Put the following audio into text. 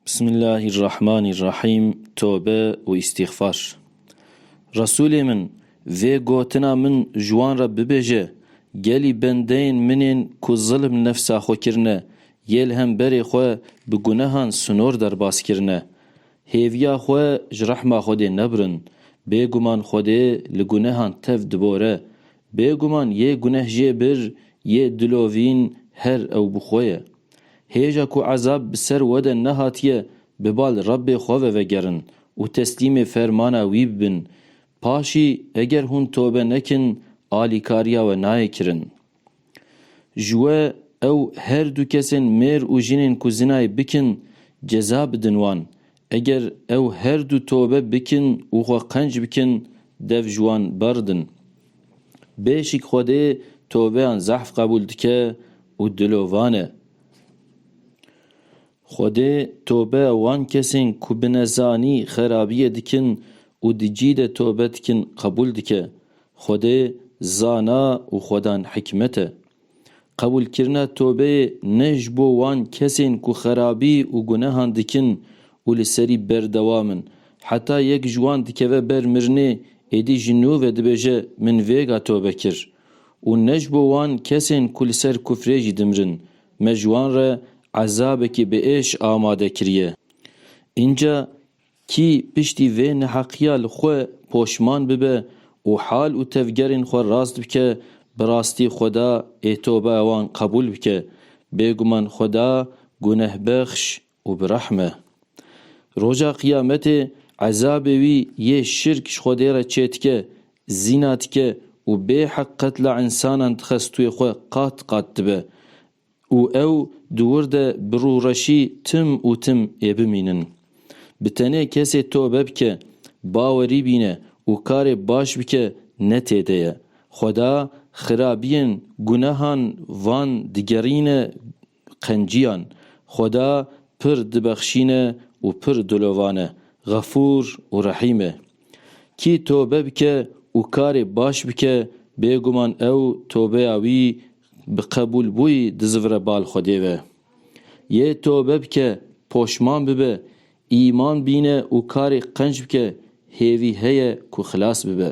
Bismillahirrahmanirrahim. Tövbe ve istiğfar. Resulê min vê gotina min ji wan re bibêje, gelî bendeyên min ên ku zilm nefsa xwe kirine, yê li hemberê xwe bi gunehan sinor derbas kirine. Hêviya xwe ji rehma Xwedê nebirin, bêguman Xwedê li gunehan tev dibore. Bêguman yê guneh jê bir, yê dilovîn her ew bi xwe ye. Hêja ku ezab bi ser we de nehatiye, bi bal Rabbê xwe ve vegerin û teslîmê fermana wî bibin. Paşî eger hûn tövbe nekin, alîkariya we nayê kirin. Ji we ew her du kesên mêr û jinên ku zinayê bikin, ceza bidin wan. Eger ew her du tövbe bikin û xwe qenc bikin, dev ji wan berdin. Bêşik Xwedê tövbeyan zehf qebûl dike û dilovan e. Xwedê tövbeya wan kesên ku bi nezanî xerabiyê dikin û di cî de tövbe dikin qebûl dike. Xwedê zana û xwedan hikmet e. Qebûlkirina tövbeyê ne ji bo wan kesên ku xerabî û gunehan dikin û li serî berdewam in. Heta yek ji wan dikeve ber mirinê, êdî ji nû ve dibêje min vêga tövbe kir. û ne ji bo wan kesên ku li ser kufrê jî dimirin, me ji wan re ezabekî biêş amade kiriye. Înca kî piştî vê neheqiya li xwe poşman bibe û hal û tevgerên xwe rast bike, bi rastî Xweda ê tövbeya wan qebûl bike. Bêguman Xweda gunehbexş û bi rehm e. Roja qiyametê ezabê wî yê şirk ji Xwedê re çêdike, zîna dike û bêheq qetla însanan dixestûyê xwe qat dibe û ew di wir de bi rûreşî tim û tim ê bimînin. Bi tenê kesê tövbe bike, bawerî bîne û karê baş bike, ne têde ye. Xweda xirabiyên gunehan van digerîne qenciyan. Xweda pir dibexşîne û pir dilovan e. Xefûr û rehîm e. Kî tövbe bike û karê baş bike, bêguman ew tövbeya wî bi qebûlbûyî dizivire bal Xwedê ve. Yê tövbe bike, poşman bibe, îman bîne û karê qenc bike, hêvî heye ku xilas bibe.